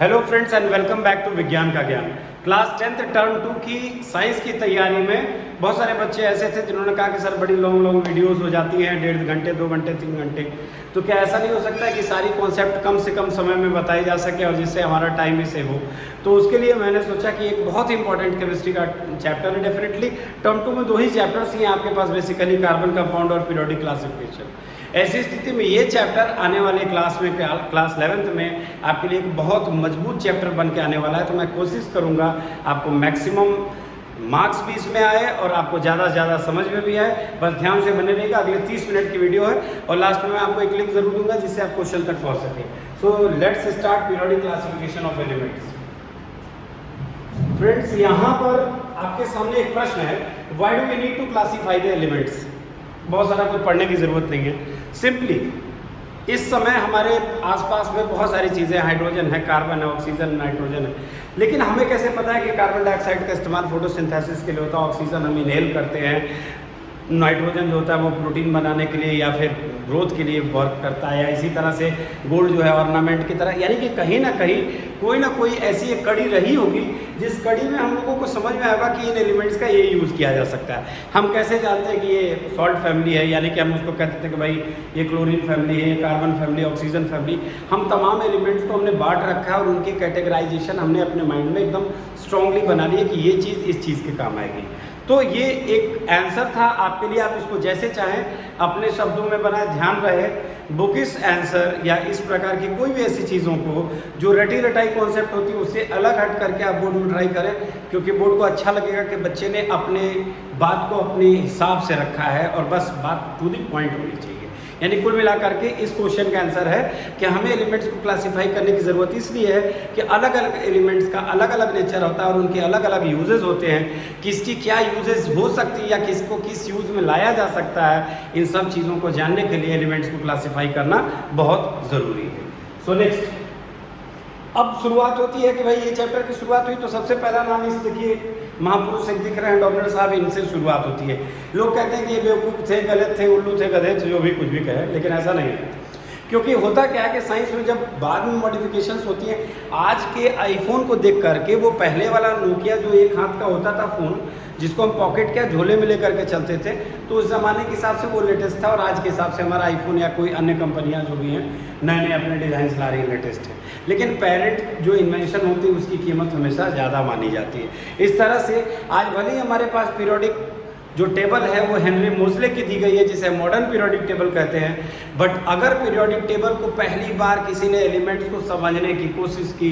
Hello friends and welcome back to विज्ञान का ज्ञान। क्लास 10th टर्म 2 की साइंस की तैयारी में बहुत सारे बच्चे ऐसे थे जिन्होंने कहा कि सर बड़ी लॉन्ग वीडियोस हो जाती हैं, 1.5 घंटे 2 घंटे 3 घंटे, तो क्या ऐसा नहीं हो सकता है कि सारी कॉन्सेप्ट कम से कम समय में बताई जा सके और जिससे हमारा टाइम भी सेव हो। तो उसके लिए मैंने सोचा कि एक बहुत इंपॉर्टेंट केमिस्ट्री का चैप्टर है। डेफिनेटली टर्म 2 में 2 ही चैप्टर्स ही हैं आपके पास, बेसिकली कार्बन कंपाउंड और पीरियोडिक क्लासिफिकेशन। ऐसी स्थिति में ये चैप्टर आने वाले क्लास 11th में आपके लिए एक बहुत मजबूत चैप्टर बन के आने वाला है। तो मैं कोशिश करूँगा आपको मैक्सिमम मार्क्स भी इसमें आए और आपको ज़्यादा से ज़्यादा समझ में भी आए। बस ध्यान से बने रहेगा। अगले 30 मिनट की वीडियो है और लास्ट में मैं आपको एक लिंक जरूर दूंगा जिससे आप क्वेश्चन तक पहुँच सकें। So let's start periodic classification of elements. Friends, यहाँ पर आपके सामने एक प्रश्न है, why do we need to classify the elements. बहुत सारा कुछ पढ़ने की ज़रूरत नहीं है। सिंपली इस समय हमारे आसपास में बहुत सारी चीज़ें, हाइड्रोजन है, कार्बन है, ऑक्सीजन, नाइट्रोजन है, लेकिन हमें कैसे पता है कि कार्बन डाइऑक्साइड का इस्तेमाल फोटोसिंथेसिस के लिए होता है, ऑक्सीजन हम इनहेल करते हैं, नाइट्रोजन जो होता है वो प्रोटीन बनाने के लिए या फिर ग्रोथ के लिए वर्क करता है, या इसी तरह से गोल्ड जो है ऑर्नामेंट की तरह। यानी कि कहीं ना कहीं कोई ना कोई ऐसी एक कड़ी रही होगी जिस कड़ी में हम लोगों को समझ में आएगा कि इन एलिमेंट्स का ये यूज़ किया जा सकता है। हम कैसे जानते हैं कि ये सॉल्ट फैमिली है, यानी कि हम उसको कहते थे कि भाई ये क्लोरीन फैमिली है, ये कार्बन फैमिली, ऑक्सीजन फैमिली। हम तमाम एलिमेंट्स को हमने बांट रखा है और उनकी कैटेगराइजेशन हमने अपने माइंड में एकदम स्ट्रांगली बना ली है कि ये चीज़ इस चीज़ के काम आएगी। तो ये एक आंसर था आपके लिए, आप इसको जैसे चाहें अपने शब्दों में बनाए। ध्यान रहे, बुकिश आंसर या इस प्रकार की कोई भी ऐसी चीज़ों को जो रटी रटाई कॉन्सेप्ट होती है उससे अलग हट करके आप बोर्ड में ट्राई करें, क्योंकि बोर्ड को अच्छा लगेगा कि बच्चे ने अपने बात को अपने हिसाब से रखा है और बस बात टू द पॉइंट होनी चाहिए। यानी कुल मिलाकर के इस क्वेश्चन का आंसर है कि हमें एलिमेंट्स को क्लासिफाई करने की ज़रूरत इसलिए है कि अलग अलग एलिमेंट्स का अलग अलग नेचर होता है और उनके अलग अलग यूजेस होते हैं। किसकी क्या यूजेस हो सकती है या किसको किस यूज़ में लाया जा सकता है, इन सब चीज़ों को जानने के लिए एलिमेंट्स को क्लासीफाई करना बहुत ज़रूरी है। सो नेक्स्ट, अब शुरुआत होती है कि भाई ये चैप्टर की शुरुआत हुई तो सबसे पहला नाम इस देखिए महापुरुष एक दिख रहे हैं, डॉक्टर साहब, इनसे शुरुआत होती है। लोग कहते हैं कि ये बेवकूफ़ थे, गलत थे, उल्लू थे, गधे थे, जो भी कुछ भी कहे, लेकिन ऐसा नहीं है। क्योंकि होता क्या है कि साइंस में जब बाद में मॉडिफिकेशंस होती हैं, आज के आईफोन को देख करके वो पहले वाला नोकिया जो एक हाथ का होता था फ़ोन, जिसको हम पॉकेट क्या झोले में लेकर के चलते थे, तो उस ज़माने के हिसाब से वो लेटेस्ट था और आज के हिसाब से हमारा आईफोन या कोई अन्य कंपनियां जो भी हैं नए नए अपने डिज़ाइन ला रही हैं, लेटेस्ट है। लेकिन पेरेंट जो इन्वेंशन होती है उसकी कीमत हमेशा ज़्यादा मानी जाती है। इस तरह से आज भले ही हमारे पास पीरियोडिक जो टेबल है वो हेनरी मोज़ले की दी गई है, जिसे मॉडर्न पीरियोडिक टेबल कहते हैं, बट अगर पीरियोडिक टेबल को पहली बार किसी ने एलिमेंट्स को समझने की कोशिश की,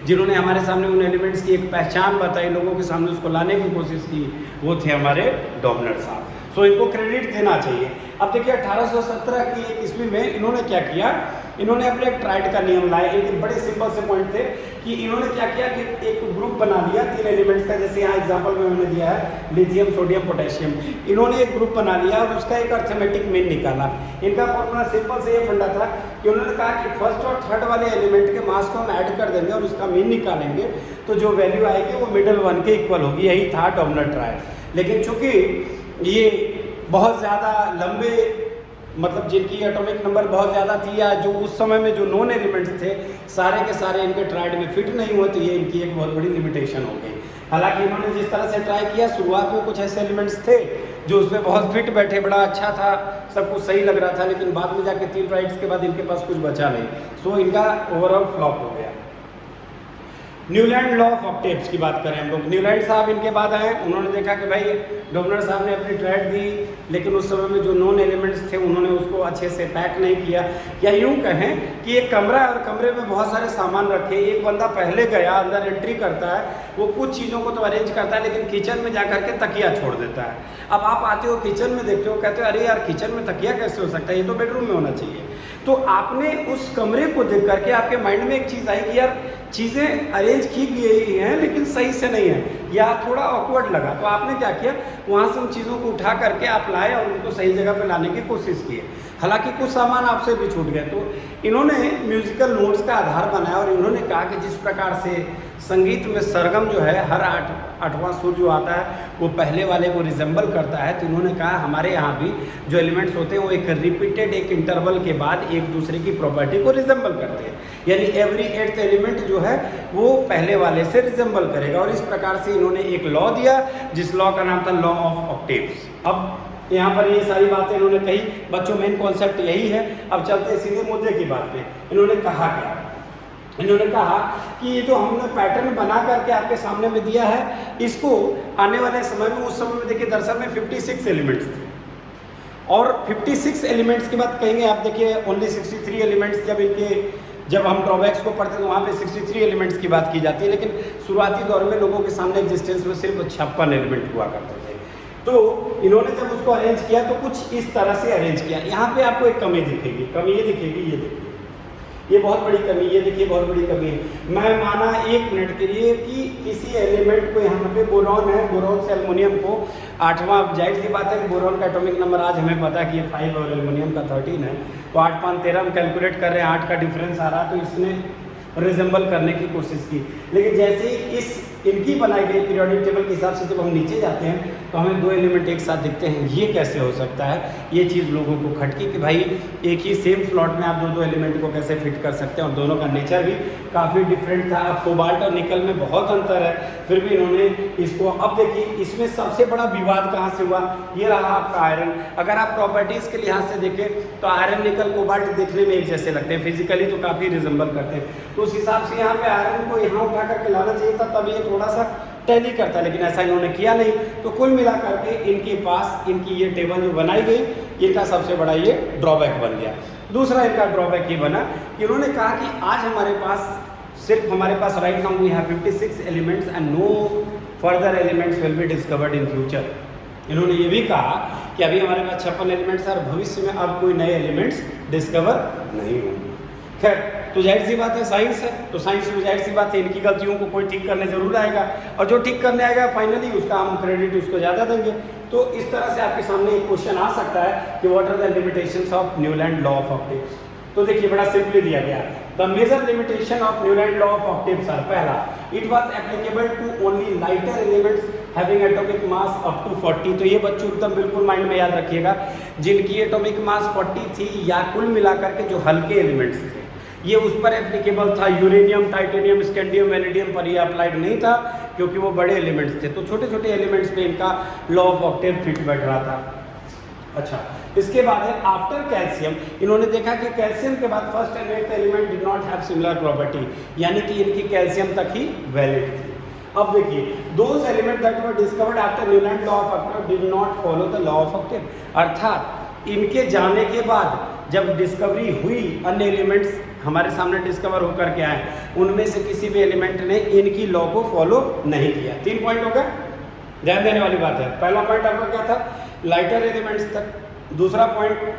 जिन्होंने हमारे सामने उन एलिमेंट्स की एक पहचान बताई, लोगों के सामने उसको लाने की कोशिश की, वो थे हमारे डॉबनर साहब। सो इनको क्रेडिट देना चाहिए। अब देखिए 1817 की एक ईस्वी में इन्होंने क्या किया, इन्होंने अपने एक ट्राइड का नियम लाया। एक बड़े सिंपल से पॉइंट थे कि इन्होंने क्या किया कि एक ग्रुप बना लिया 3 एलिमेंट्स का, जैसे यहाँ एग्जांपल में मैंने दिया है लिथियम, सोडियम, पोटेशियम। इन्होंने एक ग्रुप बना लिया और उसका एक अर्थमेटिक मीन निकाला। इनका फॉर्मूला सिंपल से ये फंडा था कि उन्होंने कहा कि फर्स्ट और थर्ड वाले एलिमेंट के मास को हम ऐड कर देंगे और उसका मीन निकालेंगे, तो जो वैल्यू आएगी वो मिडल वन के इक्वल होगी। यही था डॉबनर ट्रायड। लेकिन चूंकि ये बहुत ज़्यादा लंबे, मतलब जिनकी एटॉमिक नंबर बहुत ज़्यादा थी या जो उस समय में जो नॉन एलिमेंट्स थे सारे के सारे इनके ट्राइड में फिट नहीं हुए, तो ये इनकी एक बहुत बड़ी लिमिटेशन हो गई। हालांकि इन्होंने जिस तरह से ट्राई किया, शुरुआत में कुछ ऐसे एलिमेंट्स थे जो उसमें बहुत फिट बैठे, बड़ा अच्छा था, सब कुछ सही लग रहा था, लेकिन बाद में जाके 3 ट्राइड्स के बाद इनके पास कुछ बचा नहीं। सो इनका ओवरऑल फ्लॉप हो गया। न्यूलैंड लॉ ऑफ ऑक्टेव्स की बात करें हम लोग, न्यूलैंड साहब इनके बाद आए। उन्होंने देखा कि भाई डॉबनर साहब ने अपनी ट्राइड दी, लेकिन उस समय में जो नॉन एलिमेंट्स थे उन्होंने उसको अच्छे से पैक नहीं किया, या यूँ कहें कि एक कमरा है और कमरे में बहुत सारे सामान रखे, एक बंदा पहले गया, अंदर एंट्री करता है, वो कुछ चीज़ों को तो अरेंज करता है, लेकिन किचन में जाकर के तकिया छोड़ देता है। अब आप आते हो किचन में, देखते हो, कहते हो अरे यार किचन में तकिया कैसे हो सकता है, ये तो बेडरूम में होना चाहिए। तो आपने उस कमरे को देख करके आपके माइंड में एक चीज़ आई कि यार चीज़ें अरेंज की गई हैं लेकिन सही से नहीं है, या थोड़ा ऑकवर्ड लगा, तो आपने क्या किया, वहाँ से उन चीज़ों को उठा करके आप लाए और उनको सही जगह पर लाने की कोशिश की। हालांकि कुछ सामान आपसे भी छूट गए। तो इन्होंने म्यूजिकल नोट्स का आधार बनाया और इन्होंने कहा कि जिस प्रकार से संगीत में सरगम जो है हर आठवां सुर जो आता है वो पहले वाले को रिजेंबल करता है, तो इन्होंने कहा हमारे यहाँ भी जो एलिमेंट्स होते हैं वो एक रिपीटेड एक इंटरवल के बाद एक दूसरे की प्रॉपर्टी को रिजेंबल करते हैं, यानी एवरी 8th एलिमेंट जो है वो पहले वाले से रिजेंबल करेगा। और इस प्रकार से इन्होंने एक लॉ दिया जिस लॉ का नाम था लॉ ऑफ ऑक्टेव्स। अब यहाँ पर ये सारी बातें इन्होंने कही, बच्चों मेन कॉन्सेप्ट यही है। अब चलते सीधे मुद्दे की बात पे। इन्होंने कहा क्या? इन्होंने कहा कि ये जो हमने पैटर्न बना करके आपके सामने में दिया है, इसको आने वाले समय में, उस समय में देखिए दरअसल में 56 एलिमेंट्स थे और 56 एलिमेंट्स के बाद कहेंगे आप देखिए ओनली 63 एलिमेंट्स, जब हम ड्रॉबैक्स को पढ़ते हैं तो वहाँ पे 63 एलिमेंट्स की बात की जाती है, लेकिन शुरुआती दौर में लोगों के सामने एग्जिस्टेंस में सिर्फ 56 एलिमेंट हुआ करते थे। तो इन्होंने जब उसको अरेंज किया तो कुछ इस तरह से अरेंज किया। यहाँ पे आपको एक कमी दिखेगी, कमी ये दिखेगी, ये देखिए, ये बहुत बड़ी कमी, ये देखिए बहुत बड़ी कमी है। मैं माना 1 मिनट के लिए कि किसी एलिमेंट को, यहाँ पे बोरॉन है, बोरॉन से एल्युमिनियम को 8वां, जाहिर सी बात है कि बोरॉन का एटॉमिक नंबर आज हमें पता है कि ये 5 और एल्युमिनियम का 13 है, तो 8 5 13 हम कैलकुलेट कर रहे हैं, 8 का डिफरेंस आ रहा, तो इसने रिजेंबल करने की कोशिश की। लेकिन जैसे ही इनकी बनाई गई पीरियोडिक टेबल के हिसाब से जब हम नीचे जाते हैं तो हमें 2 एलिमेंट एक साथ दिखते हैं। ये कैसे हो सकता है? ये चीज़ लोगों को खटकी कि भाई एक ही सेम स्लॉट में आप 2 एलिमेंट को कैसे फिट कर सकते हैं, और दोनों का नेचर भी काफ़ी डिफरेंट था। अब कोबाल्ट और निकल में बहुत अंतर है, फिर भी इन्होंने इसको, अब देखिए इसमें सबसे बड़ा विवाद कहाँ से हुआ? ये रहा आपका आयरन। अगर आप प्रॉपर्टीज़ के लिहाज से देखें तो आयरन निकल कोबाल्ट देखने में एक जैसे लगते हैं, फिजिकली तो काफ़ी रिजेंबल करते हैं, तो उस हिसाब से यहाँ पे आयरन को यहाँ उठा करके लाना चाहिए था, तब ये थोड़ा सा टैली करता है, लेकिन ऐसा इन्होंने किया नहीं। तो कुल मिलाकर के इनके पास इनकी ये टेबल जो बनाई गई, इनका सबसे बड़ा ये ड्रॉबैक बन गया। दूसरा इनका ड्रॉबैक ये बना कि इन्होंने कहा कि आज हमारे पास right now we have 56 elements and no further elements will be discovered in future. इन्होंने ये भी कहा कि अभी हमारे पास 56 एलिमेंट्स है और भविष्य में अब कोई नए एलिमेंट्स डिस्कवर नहीं होंगे। खैर, तो जाहिर सी बात है साइंस है, तो साइंस में जाहिर सी बात है इनकी गलतियों को कोई ठीक करने जरूर आएगा, और जो ठीक करने आएगा फाइनली उसका हम क्रेडिट उसको ज़्यादा देंगे। तो इस तरह से आपके सामने एक क्वेश्चन आ सकता है कि what are the limitations of Newland law of octaves. तो देखिए बड़ा सिंपली दिया गया, the major limitation of Newland law of octaves are, पहला, it was applicable to only lighter elements having atomic mass up to 40। तो ये बच्चों एकदम बिल्कुल माइंड में याद रखिएगा, जिनकी एटॉमिक मास 40 थी या कुल मिलाकर के जो हल्के एलिमेंट्स थे ये उस पर एप्लीकेबल था। यूरेनियम, टाइटेनियम, स्कैंडियम, वैनेडियम पर ये अप्लाइड नहीं था क्योंकि वो बड़े एलिमेंट्स थे। तो छोटे छोटे एलिमेंट्स पे इनका लॉ ऑफ ऑक्टेव फिट बैठ रहा था। अच्छा, इसके बाद है आफ्टर कैल्शियम। इन्होंने देखा कि कैल्शियम के बाद first and 8th element did not have similar property, यानी कि इनकी कैल्शियम तक ही वैलिड थी। अब देखिए, those element that were discovered after Newland law of octave did not follow the law of octave, अर्थात इनके जाने के बाद जब डिस्कवरी हुई, अन्य एलिमेंट्स हमारे सामने डिस्कवर होकर के आए, उनमें से किसी भी एलिमेंट ने इनकी लॉ को फॉलो नहीं किया। 3 पॉइंट हो गए, ध्यान देने वाली बात है। पहला पॉइंट आपका क्या था? लाइटर एलिमेंट्स तक। दूसरा पॉइंट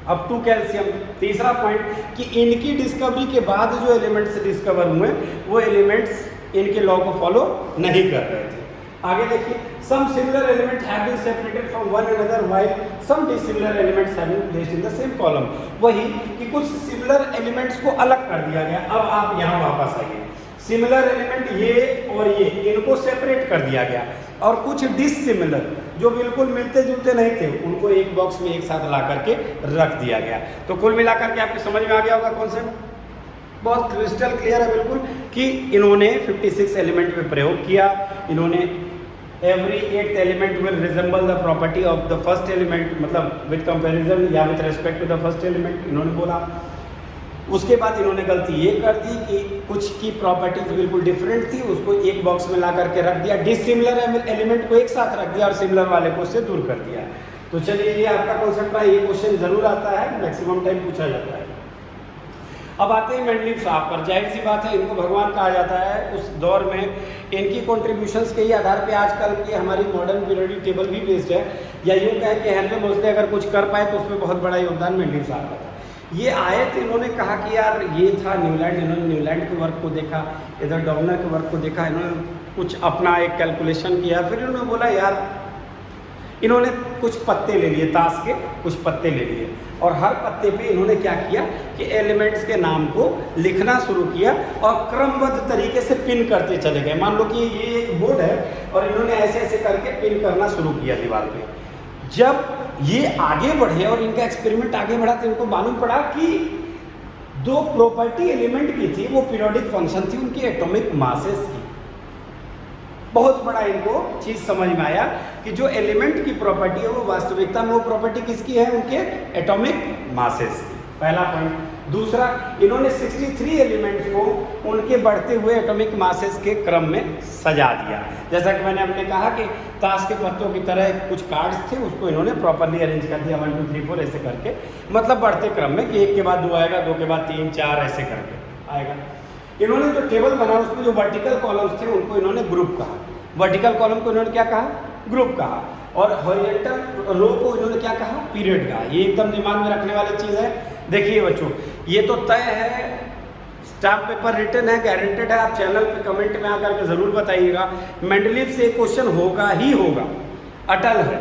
अप टू कैल्शियम। तीसरा पॉइंट कि इनकी डिस्कवरी के बाद जो एलिमेंट्स डिस्कवर हुए वो एलिमेंट्स इनके लॉ को फॉलो नहीं कर रहे थे। आगे देखिए, some similar elements have been separated from one another while some dissimilar elements have been placed in the same column। वही कि कुछ सिमिलर एलिमेंट्स को अलग कर दिया गया। अब आप यहाँ वापस आइए, सिमिलर एलिमेंट ये और ये, इनको सेपरेट कर दिया गया, और कुछ डिसिमिलर जो बिल्कुल मिलते जुलते नहीं थे उनको एक बॉक्स में एक साथ ला करके रख दिया गया। तो कुल मिलाकर के आपको समझ में आ गया होगा कॉन्सेप्ट, बहुत क्रिस्टल क्लियर है बिल्कुल कि इन्होंने 56 एलिमेंट पे प्रयोग किया। इन्होंने every 8th element will resemble the property of the first element, मतलब विद कंपैरिजन या with respect to the first element इन्होंने बोला। उसके बाद इन्होंने गलती ये कर दी कि कुछ की प्रॉपर्टीज बिल्कुल डिफरेंट थी, उसको एक बॉक्स में ला करके रख दिया, डिसिमिलर एलिमेंट को एक साथ रख दिया और सिमिलर वाले को उससे दूर कर दिया। तो चलिए, ये आपका कॉन्सेप्ट है, ये क्वेश्चन जरूर आता है, मैक्सिमम टाइम पूछा जाता है। अब आते हैं मेंडलीव साहब पर। जाहिर सी बात है इनको भगवान कहा जाता है। उस दौर में इनकी कॉन्ट्रीब्यूशंस के ही आधार पे आजकल की हमारी मॉडर्न पीरियोडिक टेबल भी बेस्ड है, या यूँ कहें कि हेनरी मोज़ले अगर कुछ कर पाए तो उसमें बहुत बड़ा योगदान मेंडलीव साहब का था। ये आए तो इन्होंने कहा कि यार ये था न्यूलैंड, इन्होंने न्यूलैंड के वर्क को देखा, इधर डॉर्नर के वर्क को देखा, इन्होंने कुछ अपना एक कैलकुलेशन किया, फिर इन्होंने बोला यार इन्होंने कुछ पत्ते ले लिए, ताश के कुछ पत्ते ले लिए, और हर पत्ते पे इन्होंने क्या किया कि एलिमेंट्स के नाम को लिखना शुरू किया और क्रमबद्ध तरीके से पिन करते चले गए। मान लो कि ये एक बोर्ड है और इन्होंने ऐसे ऐसे करके पिन करना शुरू किया दीवार पे। जब ये आगे बढ़े और इनका एक्सपेरिमेंट आगे बढ़ा तो इनको मालूम पड़ा कि दो प्रॉपर्टी एलिमेंट की थी, वो पीरियोडिक फंक्शन थी उनकी एटॉमिक मासेस की। बहुत बड़ा इनको चीज समझ में आया कि जो एलिमेंट की प्रॉपर्टी है वो वास्तविकता में वो प्रॉपर्टी किसकी है, उनके एटॉमिक मासेस की। पहला पॉइंट। दूसरा, इन्होंने 63 एलिमेंट्स को उनके बढ़ते हुए एटॉमिक मासेस के क्रम में सजा दिया। जैसा कि मैंने अपने कहा कि ताश के पत्तों की तरह कुछ कार्ड्स थे, उसको इन्होंने प्रॉपरली अरेंज कर दिया 1 2 3 4 ऐसे करके, मतलब बढ़ते क्रम में कि एक के बाद दो आएगा, दो के बाद 3 4 ऐसे करके आएगा। इन्होंने जो टेबल बनाया उसमें जो वर्टिकल कॉलम्स थे उनको इन्होंने ग्रुप कहा। वर्टिकल कॉलम को इन्होंने क्या कहा, ग्रुप कहा, और हॉरिजॉन्टल रो को इन्होंने क्या कहा, पीरियड कहा। ये एकदम दिमाग में रखने वाली चीज़ है। देखिए बच्चों, ये तो तय है, स्टाफ पेपर रिटन है, गारंटेड है। आप चैनल पे कमेंट में आकर के ज़रूर बताइएगा। मेंडलीव से क्वेश्चन होगा ही होगा, अटल है,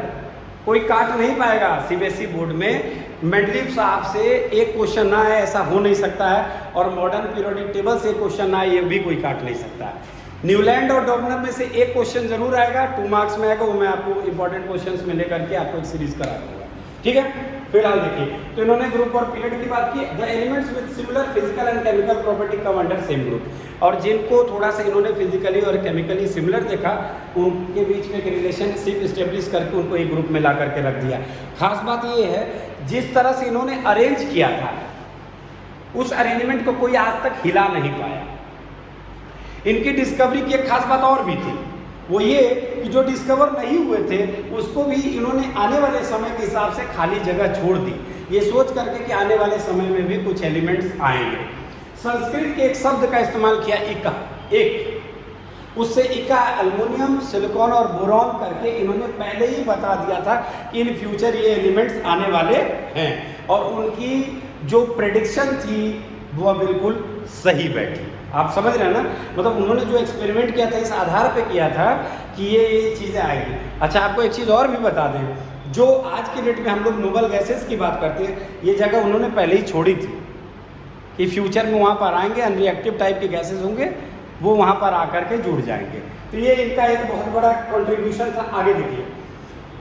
कोई काट नहीं पाएगा। सीबीएसई बोर्ड में मेंडलीव साहब से एक क्वेश्चन ना आए ऐसा हो नहीं सकता है, और मॉडर्न पीरियोडिक टेबल से क्वेश्चन ना आए ये भी कोई काट नहीं सकता है। न्यूलैंड और डॉबनर में से एक क्वेश्चन जरूर आएगा, 2 मार्क्स में आएगा, वो मैं आपको इंपॉर्टेंट क्वेश्चंस में लेकर के आपको एक सीरीज करा दूंगा, ठीक है। फिलहाल देखिए, तो इन्होंने ग्रुप और पीरियड की बात की। The elements with similar physical and chemical property come under same group, और जिनको थोड़ा सा इन्होंने फिजिकली और केमिकली सिमिलर देखा उनके बीच में एक रिलेशनशिप स्टेब्लिश करके उनको एक ग्रुप में ला करके रख दिया। खास बात ये है, जिस तरह से इन्होंने अरेंज किया था उस अरेंजमेंट को कोई आज तक हिला नहीं पाया। इनकी डिस्कवरी की एक खास बात और भी थी, वो ये कि जो डिस्कवर नहीं हुए थे उसको भी इन्होंने आने वाले समय के हिसाब से खाली जगह छोड़ दी, ये सोच करके कि आने वाले समय में भी कुछ एलिमेंट्स आएंगे। संस्कृत के एक शब्द का इस्तेमाल किया, इका, एक, उससे इका एल्युमिनियम, सिलिकॉन और बोरॉन करके इन्होंने पहले ही बता दिया था कि इन फ्यूचर ये एलिमेंट्स आने वाले हैं, और उनकी जो प्रेडिक्शन थी वो बिल्कुल सही बैठी। आप समझ रहे हैं ना, मतलब उन्होंने जो एक्सपेरिमेंट किया था इस आधार पे किया था कि ये चीज़ें आएगी। अच्छा, आपको एक चीज़ और भी बता दें, जो आज के डेट में हम लोग नोबल गैसेस की बात करते हैं, ये जगह उन्होंने पहले ही छोड़ी थी कि फ्यूचर में वहाँ पर आएंगे, अनरिएक्टिव टाइप के गैसेस होंगे, वो वहाँ पर आकर के जुड़ जाएंगे। तो ये इनका एक बहुत बड़ा कॉन्ट्रीब्यूशन था। आगे देखिए,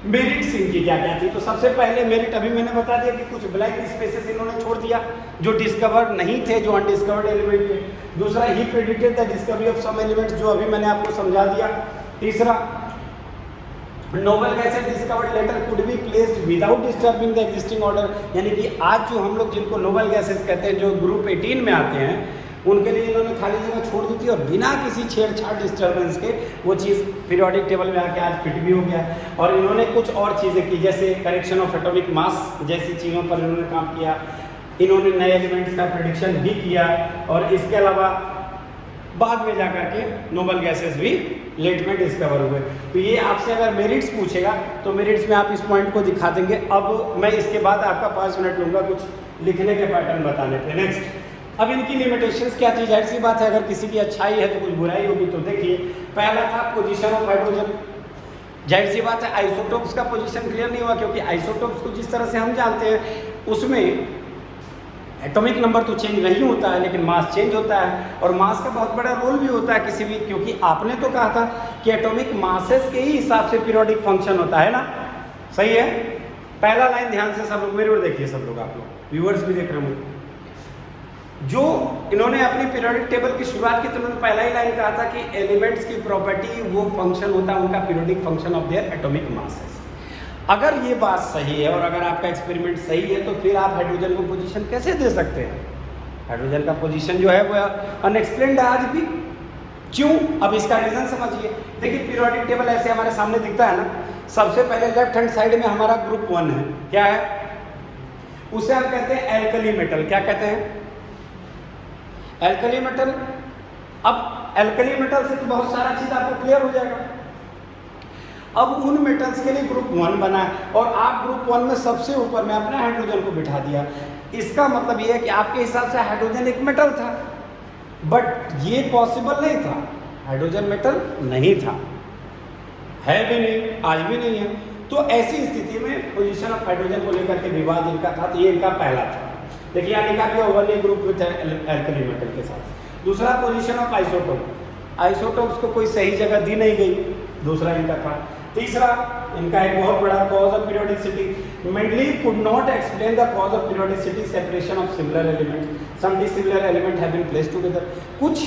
मेरिट्स इनकी क्या क्या थी। तो सबसे पहले मेरिट अभी मैंने बता दिया कि कुछ ब्लैंक स्पेसेस इन्होंने छोड़ दिया जो डिस्कवर नहीं थे, जो अनडिस्कवर्ड एलिमेंट थे। दूसरा, he predicted the discovery of some elements, जो अभी मैंने आपको समझा दिया। तीसरा, noble gases discovered later could be placed without disturbing the existing order, यानी कि आज जो हम लोग जिनको नोबल गैसेस कहते हैं, जो ग्रुप 18 में आते हैं, उनके लिए इन्होंने खाली जगह छोड़ दी थी, और बिना किसी छेड़छाड़ डिस्टर्बेंस के वो चीज़ पीरियोडिक टेबल में आके आज फिट भी हो गया। और इन्होंने कुछ और चीज़ें की, जैसे करेक्शन ऑफ एटॉमिक मास जैसी चीज़ों पर इन्होंने काम किया। इन्होंने नए एलिमेंट्स का प्रेडिक्शन भी किया, और इसके अलावा बाद में जाकर के नोबल गैसेस भी लेट में डिस्कवर हुए। तो ये आपसे अगर मेरिट्स पूछेगा तो मेरिट्स में आप इस पॉइंट को दिखा देंगे। अब मैं इसके बाद आपका 5 मिनट लूँगा कुछ लिखने के पैटर्न बताने पे। नेक्स्ट, अब इनकी लिमिटेशंस क्या थी। जाहिर सी बात है, अगर किसी की अच्छाई है तो कुछ बुराई होगी। तो देखिए, पहला था पोजीशन ऑफ हाइड्रोजन। जाहिर सी बात है, आइसोटोप्स का पोजीशन क्लियर नहीं हुआ, क्योंकि आइसोटोप्स को जिस तरह से हम जानते हैं उसमें एटॉमिक नंबर तो चेंज नहीं होता है, लेकिन मास चेंज होता है, और मास का बहुत बड़ा रोल भी होता है किसी भी, क्योंकि आपने तो कहा था कि एटॉमिक मासेस के ही हिसाब से पीरियोडिक फंक्शन होता है ना, सही है। पहला लाइन ध्यान से सब लोग मेरे और देखिए, सब लोग, आप लोग व्यूअर्स भी देख रहे होंगे। जो इन्होंने अपनी पीरियोडिक टेबल की शुरुआत की तो उन्होंने पहला ही लाइन कहा था कि एलिमेंट्स की प्रॉपर्टी वो फंक्शन होता है उनका periodic function of their atomic masses. अगर ये बात सही है और अगर आपका एक्सपेरिमेंट सही है तो फिर आप हाइड्रोजन को पोजीशन कैसे दे सकते हैं। हाइड्रोजन का पोजीशन जो है वो अनएक्सप्लेन्ड है आज भी। क्यों? अब इसका रीजन समझिए। देखिए, पीरियोडिक टेबल ऐसे हमारे सामने दिखता है ना, सबसे पहले लेफ्ट हैंड साइड में हमारा ग्रुप 1 है। क्या है? उसे हम कहते हैं एल्कली मेटल। क्या कहते हैं? Alkali metal. अब एल्कली मेटल से तो बहुत सारा चीज आपको क्लियर हो जाएगा। अब उन मेटल्स के लिए ग्रुप 1 बना है और आप ग्रुप 1 में सबसे ऊपर में अपने हाइड्रोजन को बिठा दिया। इसका मतलब यह है कि आपके हिसाब से हाइड्रोजन एक मेटल था, बट ये पॉसिबल नहीं था। हाइड्रोजन मेटल नहीं था, है भी नहीं, आज भी नहीं है। तो ऐसी स्थिति में पोजीशन ऑफ हाइड्रोजन को लेकर के विवाद इनका था, तो ये इनका पहला था। देखिए यहाँ लिखा गया one A group with alkali metal के साथ। दूसरा पोजीशन ऑफ आइसोटोप, आइसोटोप्स को कोई सही जगह दी नहीं गई, दूसरा इनका था। तीसरा इनका एक बहुत बड़ा cause of periodicity, Mendeleev could not explain the cause of periodicity separation of similar elements, some dissimilar element have been placed together. कुछ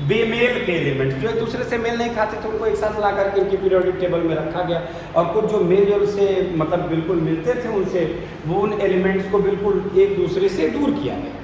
बेमेल के एलिमेंट्स जो एक दूसरे से मेल नहीं खाते थे उनको एक साथ ला करके इनकी पीरियोडिक टेबल में रखा गया, और कुछ जो मेल जोल से मतलब बिल्कुल मिलते थे उनसे, वो उन एलिमेंट्स को बिल्कुल एक दूसरे से दूर किया गया।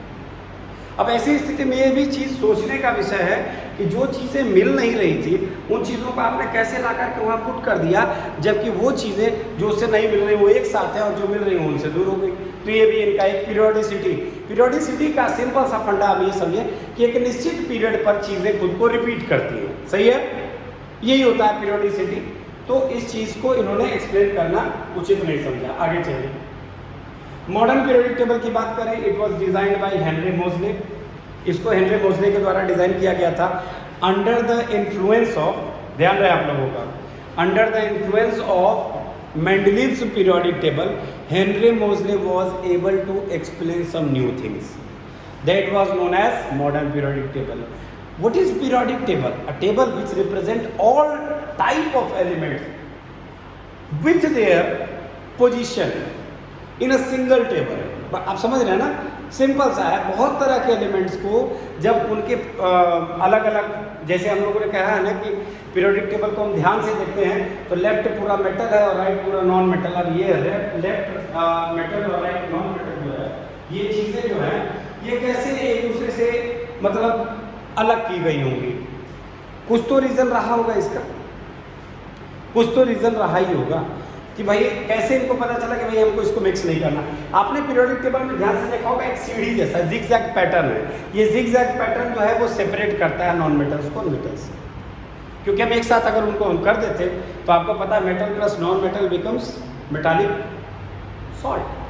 अब ऐसी स्थिति में ये भी चीज़ सोचने का विषय है कि जो चीज़ें मिल नहीं रही थी उन चीज़ों को आपने कैसे ला करके वहाँ पुट कर दिया, जबकि वो चीज़ें जो उससे नहीं मिल रही वो एक साथ है और जो मिल रही हैं उनसे दूर हो गई। तो ये भी इनका एक पीरियोडिसिटी का सिंपल सा फंडा आप ये समझिए कि एक निश्चित पीरियड पर चीज़ें खुद को रिपीट करती हैं, सही है, यही होता है पीरियोडिसिटी। तो इस चीज़ को इन्होंने एक्सप्लेन करना उचित नहीं समझा। आगे चलिए, मॉडर्न पीरियोडिक टेबल की बात करें, it was designed by Henry Moseley. इसको हेनरी मोज़ले के द्वारा डिजाइन किया गया था अंडर द इन्फ्लुएंस ऑफ, ध्यान रहे आप लोगों का, under the influence of Mendeleev's periodic table, Henry Moseley was able to explain some new things that was known as modern periodic table. What is periodic table? A table which represent all type of elements with their position in a single table. आप समझ रहे हैं ना, simple सा है। बहुत तरह के एलिमेंट्स को जब उनके अलग अलग, जैसे हम लोगों ने कहा है ना कि पीरियोडिक टेबल को हम ध्यान से देखते हैं तो लेफ्ट पूरा मेटल है और राइट पूरा नॉन मेटल। अब ये लेफ्ट मेटल और राइट नॉन मेटल जो है, ये चीज़ें जो है ये कैसे एक दूसरे से मतलब अलग की गई होंगी। कुछ तो रीज़न रहा होगा इसका, कुछ तो रीज़न रहा ही होगा कि भाई कैसे इनको पता चला कि भाई हमको इसको मिक्स नहीं करना। आपने पीरियोडिक टेबल में ध्यान से देखा होगा एक सीढ़ी जैसा जिगजैग पैटर्न है। ये जिगजैग पैटर्न जो है वो सेपरेट करता है नॉन मेटल्स को मेटल्स से, क्योंकि हम एक साथ अगर उनको हम कर देते तो आपको पता है metal plus non metal becomes metallic salt.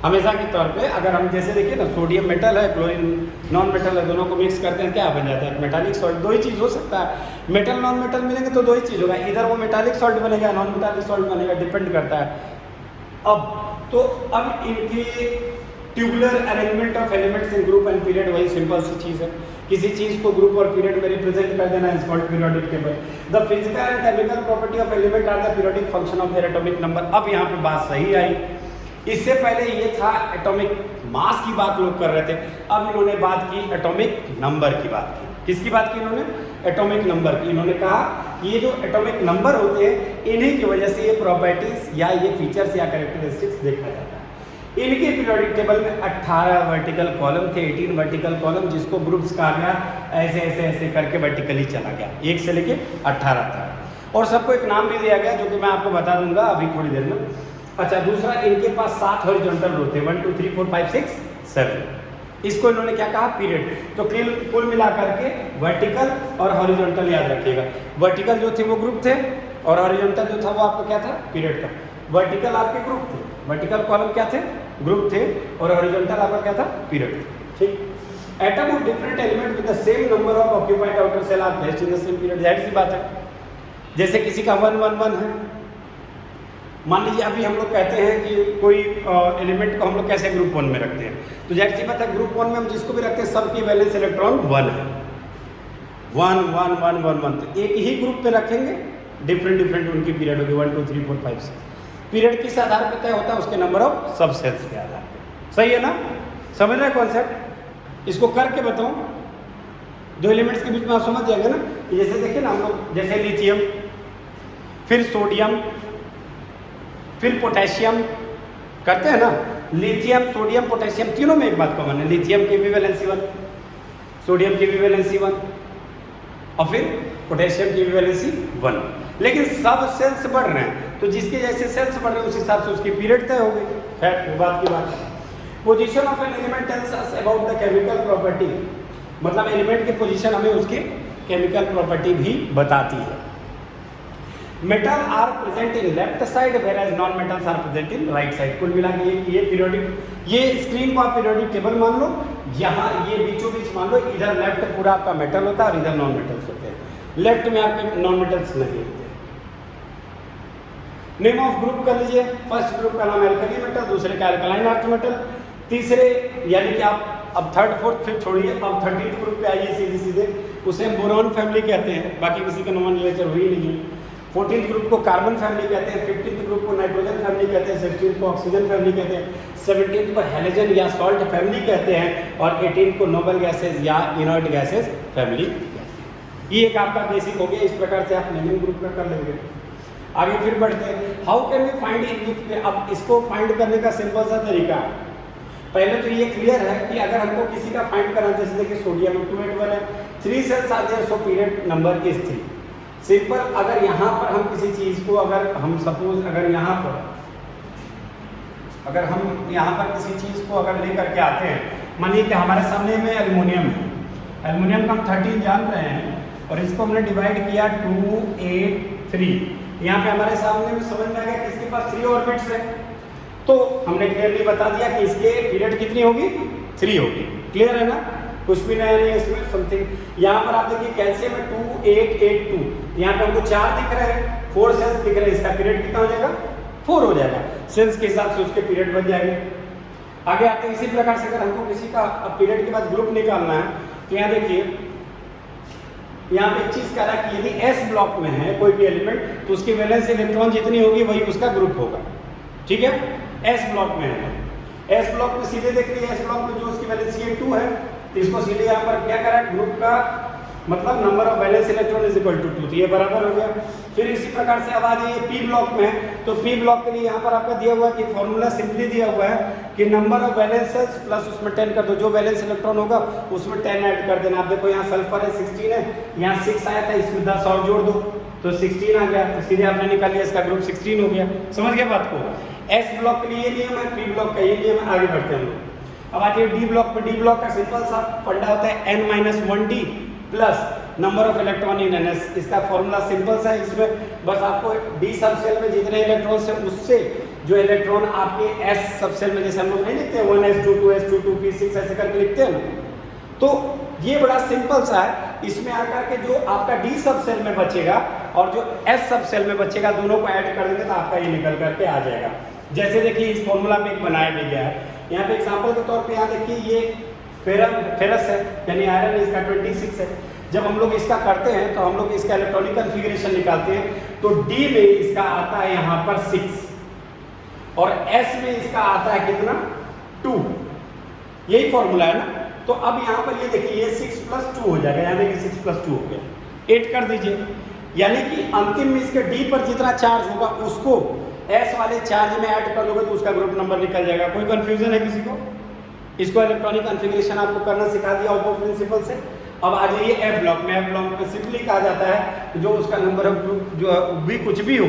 हमेशा के तौर पे अगर हम जैसे देखिए ना, सोडियम मेटल है, क्लोरीन नॉन मेटल है, दोनों को मिक्स करते हैं क्या बन जाता है? Metallic salt. दो ही चीज़ हो सकता है, मेटल नॉन मेटल मिलेंगे तो दो ही चीज़ होगा, इधर वो मेटालिक सॉल्ट बनेगा, नॉन मेटालिक सॉल्ट बनेगा, डिपेंड करता है। अब इनकी tubular arrangement of elements in group and period वही सिंपल सी चीज़ है, किसी चीज़ को ग्रुप और पीरियड में रिप्रेजेंट कर देना is called periodic table. The physical and chemical property of element are the periodic function of their atomic number. अब यहाँ पे बात सही आई। इससे पहले ये था एटॉमिक मास की बात लोग कर रहे थे, अब इन्होंने बात की एटॉमिक नंबर की बात की। किसकी बात की इन्होंने? एटॉमिक नंबर की। इन्होंने कहा कि ये जो एटॉमिक नंबर होते हैं इन्हीं की वजह से ये प्रॉपर्टीज या ये फीचर्स या कैरेक्टरिस्टिक्स देखा जाता है। इनके पीरियोडिक टेबल में 18 वर्टिकल कॉलम थे, 18 वर्टिकल कॉलम, जिसको ग्रुप्स कहा गया। ऐसे ऐसे ऐसे करके वर्टिकली चला गया, 1 से लेके 18 तक, और सबको एक नाम भी दिया गया जो कि मैं आपको बता दूंगा अभी थोड़ी देर में। अच्छा, दूसरा इनके पास 7 हॉरिजॉन्टल रो थे, 1 2 3 4 5 6 7। इसको इन्होंने क्या कहा? पीरियड। तो कुल मिला करके वर्टिकल और हॉरिजॉन्टल याद रखिएगा। वर्टिकल जो थे वो ग्रुप थे और हॉरिजॉन्टल जो था वो आपका क्या था? पीरियड का। वर्टिकल आपके ग्रुप थे, वर्टिकल कॉलम क्या थे? ग्रुप थे, और हॉरिजॉन्टल आपका क्या था? पीरियड। ठीक। Atom of different element with the same number of occupied outer shell are placed in the same period. जाहिर सी बात है, जैसे किसी का 1 1 1 है, मान लीजिए अभी हम लोग कहते हैं कि कोई एलिमेंट को हम लोग कैसे ग्रुप 1 में रखते हैं, तो जाहिर सी बात है ग्रुप 1 में हम जिसको भी रखते हैं सबकी वैलेंस इलेक्ट्रॉन 1 है, 1 1 1 1 1। तो एक ही ग्रुप में रखेंगे, डिफरेंट उनकी पीरियड होगी 1 2 3 4 5 6। पीरियड किस आधार पर तय होता है? उसके नंबर ऑफ सब सेल्स के आधार पर। सही है ना? समझ रहे हैं कॉन्सेप्ट? इसको करके बताऊं, दो एलिमेंट्स के बीच में आप समझ जाएंगे ना। जैसे देखिए ना हम लोग, जैसे लिथियम, फिर सोडियम, फिर पोटेशियम करते हैं ना। लिथियम, सोडियम, पोटेशियम तीनों में एक बात कॉमन है, लिथियम की भी वैलेंसी 1, सोडियम की भी वैलेंसी 1 और फिर पोटेशियम की भी वैलेंसी 1। लेकिन सब सेल्स बढ़ रहे हैं, तो जिसके जैसे सेल्स बढ़ रहे हैं उस हिसाब से उसकी पीरियड तय हो गई। खैर वो बात की बात है। Position of an element tells us about the chemical property, मतलब एलिमेंट की पोजीशन हमें उसकी केमिकल प्रॉपर्टी भी बताती है। Metal are present in left side whereas non metals are present in right side. कुल मिला के ये पीरियोडिक, ये स्क्रीन को आप पीरियोडिक टेबल मान लो, यहाँ ये बीचों बीच मान लो, इधर लेफ्ट पूरा आपका मेटल होता है और इधर नॉन मेटल्स होते हैं। लेफ्ट में आपके नॉन मेटल्स नहीं होते। नेम ऑफ ग्रुप कर लीजिए, फर्स्ट ग्रुप का नाम एल्कली मेटल, दूसरे का एल्कलाइन अर्थ मेटल, तीसरे यानी कि आप अब थर्ड फोर्थ फिर छोड़िए, अब 13th ग्रुप पे आइए सीधे सीधे, उसे हम बोरॉन फैमिली कहते हैं, बाकी किसी का नोमेनक्लेचर हो ही नहीं है। 14th ग्रुप को कार्बन फैमिली कहते हैं, 15th ग्रुप को नाइट्रोजन फैमिली कहते हैं, 16th को ऑक्सीजन फैमिली कहते हैं, 17th को हैलोजन या सॉल्ट फैमिली कहते हैं और 18th को नोबल गैसेज या इनर्ट गैसेज फैमिली कहते हैं। ये एक आपका बेसिक हो गया, इस प्रकार से आप नेमिंग ग्रुप का कर लेंगे। आगे फिर बढ़ते हैं, how can we find in. अब इसको फाइंड करने का सिंपल सा तरीका है, पहले तो ये क्लियर है कि अगर हमको किसी का फाइंड करना है, जैसे देखिए सोडियम 281 है, 3 shells are there, so period number is 3। Simple, अगर यहाँ पर हम किसी चीज़ को, अगर हम सपोज अगर यहाँ पर किसी चीज़ को अगर लेकर के आते हैं, मानिए कि हमारे सामने में एल्युमिनियम है, एल्युमिनियम का हम 13 जान रहे हैं और इसको हमने डिवाइड किया 2 8 3। यहाँ पे हमारे सामने में समझ में आ गया कि इसके पास 3 ऑर्बिट्स है, तो हमने क्लियरली बता दिया कि इसके पीरियड कितनी होगी, 3 होगी। क्लियर है ना, कुछ भी नया नहीं है इसमें समथिंग। यहाँ पर आप देखिए कैल्शियम में 2 8 8 2, यहाँ पे हमको 4 दिख रहे हैं, 4 सेल्स दिख रहे हैं, इसका पीरियड कितना हो जाएगा, 4 हो जाएगा। सेल्स के हिसाब से उसके पीरियड बन जाएंगे। आगे आते हैं, इसी प्रकार से अगर हमको किसी का पीरियड के बाद ग्रुप निकालना है, तो यहाँ देखिए यहाँ पे एक चीज कह रहा है कि यदि एस ब्लॉक में है कोई भी एलिमेंट, तो उसकी वैलेंस इलेक्ट्रॉन जितनी होगी वही उसका ग्रुप होगा। ठीक है, एस ब्लॉक में है, एस ब्लॉक में सीधे देख लीजिए, एस ब्लॉक में जो उसकी वैलेंसी है 2 है, तो इसको सीधे यहाँ पर क्या करा, ग्रुप का मतलब number of valence electron is equal to 2, तो ये बराबर हो गया। फिर इसी प्रकार से अब आ जाइए पी ब्लॉक में है, तो पी ब्लॉक के लिए यहाँ पर आपका दिया हुआ है कि फॉर्मूला सिंपली दिया हुआ है कि नंबर ऑफ वैलेंसेस प्लस उसमें 10 कर दो, जो वैलेंस इलेक्ट्रॉन होगा उसमें 10 ऐड कर देना। आप देखो यहाँ सल्फर है 16 है, यहाँ 6 आया था, इसमें 10 और जोड़ दो तो 16 आ गया, तो सीधे आपने निकाल लिया, इसका ग्रुप 16 हो गया। समझ गया बात को। एस ब्लॉक के लिए ये नियम है, पी ब्लॉक का ये नियम है। आगे बढ़ते हैं हम लोग। अब आइए डी ब्लॉक पे। डी ब्लॉक का सिंपल सा फंडा होता है n-1d plus number of electron in ns। इसका फॉर्मूला सिंपल सा है, इसमें बस आपको डी सब सेल में जितने इलेक्ट्रॉन है उससे जो इलेक्ट्रॉन आपके s सब सेल में, जैसे हम लोग नहीं लिखते 1s2 2s2 2p6 ऐसे करके लिखते हैं ना, तो ये बड़ा सिंपल सा है। इसमें आकर के जो आपका डी सब सेल में बचेगा और जो एस सब सेल में बचेगा, दोनों को ऐड कर देंगे तो आपका ये निकल करके आ जाएगा। जैसे देखिए इस फॉर्मूला में एक बनाया भी गया है, यहाँ पे एग्जांपल के तौर पे यहाँ देखिए ये फेरस है यानी आयरन है, इसका 26 है। जब हम लोग इसका करते हैं तो हम लोग इसका इलेक्ट्रॉनिक कन्फिगरेशन निकालते हैं, तो डी में इसका आता है यहाँ पर 6 और एस में इसका आता है कितना 2, यही फॉर्मूला है ना। तो अब यहाँ पर ये देखिए ये 6 + 2 हो जाएगा, यहाँ देखिए 6 + 2 हो गया, 8 कर दीजिए। यानी कि अंतिम में इसके डी पर जितना चार्ज होगा उसको एस वाले चार्ज में ऐड कर लोगे तो उसका ग्रुप नंबर निकल जाएगा। कोई कंफ्यूजन है किसी को? इसको इलेक्ट्रॉनिक कन्फिगरेशन आपको करना सिखा दिया ऑपो प्रिंसिपल से। अब आ जाइए एफ ब्लॉक में। एफ ब्लॉक में सिंपली कहा जाता है जो उसका नंबर ऑफ ग्रुप जो भी कुछ भी हो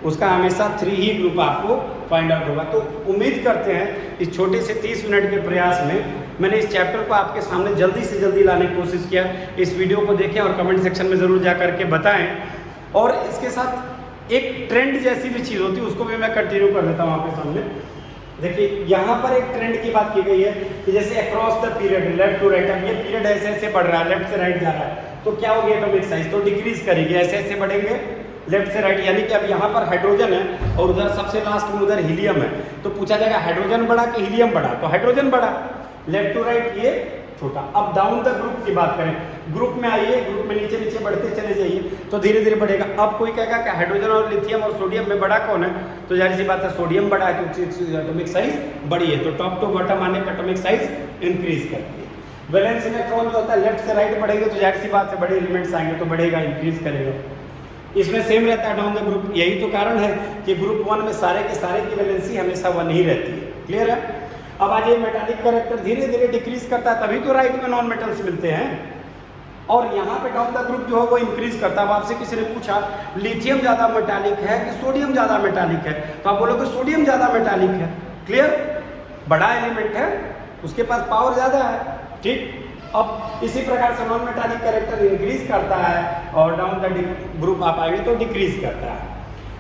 उसका हमेशा 3 ही ग्रुप आपको फाइंड आउट होगा। तो उम्मीद करते हैं इस छोटे से 30 मिनट के प्रयास में मैंने इस चैप्टर को आपके सामने जल्दी से जल्दी लाने की कोशिश किया। इस वीडियो को देखें और कमेंट सेक्शन में ज़रूर जा करके बताएं। और इसके साथ एक ट्रेंड जैसी भी चीज़ होती है उसको भी मैं कंटिन्यू कर देता हूँ आपके सामने। देखिए यहाँ पर एक ट्रेंड की बात की गई है कि जैसे across the period left to right, अब ये पीरियड ऐसे ऐसे बढ़ रहा है, लेफ्ट से राइट जा रहा है, तो क्या होगी एटॉमिक साइज तो डिक्रीज करेगी, ऐसे ऐसे बढ़ेंगे लेफ्ट से राइट। यानी कि अब यहाँ पर हाइड्रोजन है और उधर सबसे लास्ट में उधर हीलियम है, तो पूछा जाएगा हाइड्रोजन बढ़ा कि हीलियम बढ़ा, तो हाइड्रोजन बढ़ा, लेफ्ट टू राइट ये छोटा। अब डाउन द ग्रुप की बात करें, ग्रुप में आइए, ग्रुप में नीचे नीचे बढ़ते चले जाइए तो धीरे धीरे बढ़ेगा। अब कोई कहेगा कि हाइड्रोजन और लिथियम और सोडियम में बड़ा कौन है, तो जाहिर सी बात है सोडियम बड़ा है क्योंकि एटॉमिक साइज बड़ी है, तो टॉप टू बॉटम आने पर एटॉमिक साइज इंक्रीज करती है। वैलेंस इलेक्ट्रॉन जो होता है लेफ्ट से राइट बढ़ेंगे तो जाहिर सी बात है बड़े एलिमेंट्स आएंगे तो बढ़ेगा, इंक्रीज करेगा। इसमें सेम रहता है डाउन द ग्रुप। यही तो कारण है कि ग्रुप 1 में सारे के सारे की वैलेंसी हमेशा 1 ही रहती है। क्लियर है? अब आज ये मेटालिक कैरेक्टर धीरे धीरे डिक्रीज करता है, तभी तो राइट में नॉन मेटल्स मिलते हैं। और यहाँ पे डाउन द ग्रुप जो है वो इंक्रीज करता है। अब आपसे किसी ने पूछा लिथियम ज़्यादा मेटालिक है कि सोडियम ज़्यादा मेटालिक है, तो आप बोलोगे सोडियम ज़्यादा मेटालिक है। क्लियर? बड़ा एलिमेंट है, उसके पास पावर ज़्यादा है। ठीक, अब इसी प्रकार से नॉन मेटालिक कैरेक्टर इंक्रीज करता है और डाउन द ग्रुप आप आएंगे तो डिक्रीज करता है।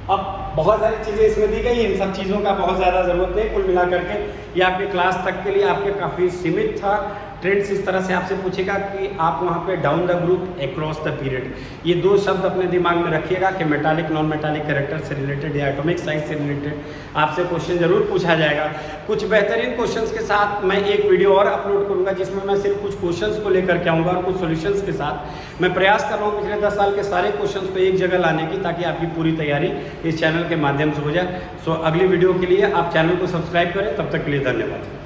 अब बहुत सारी चीज़ें इसमें दी गई, इन सब चीज़ों का बहुत ज़्यादा ज़रूरत नहीं। कुल मिलाकर के ये आपके क्लास तक के लिए आपके काफ़ी सीमित था। ट्रेंड्स इस तरह से आपसे पूछेगा कि आप वहाँ पे down the group across the period, ये दो शब्द अपने दिमाग में रखिएगा कि मेटालिक नॉन मेटालिक कैरेक्टर से रिलेटेड या एटॉमिक साइज से रिलेटेड आपसे क्वेश्चन जरूर पूछा जाएगा। कुछ बेहतरीन क्वेश्चंस के साथ मैं एक वीडियो और अपलोड करूँगा जिसमें मैं सिर्फ कुछ क्वेश्चंस को लेकर के आऊँगा और कुछ सॉल्यूशंस के साथ। मैं प्रयास कर रहा हूँ पिछले 10 साल के सारे क्वेश्चंस को एक जगह लाने की, ताकि आपकी पूरी तैयारी इस चैनल के माध्यम से हो जाए। सो अगली वीडियो के लिए आप चैनल को सब्सक्राइब करें। तब तक के लिए धन्यवाद।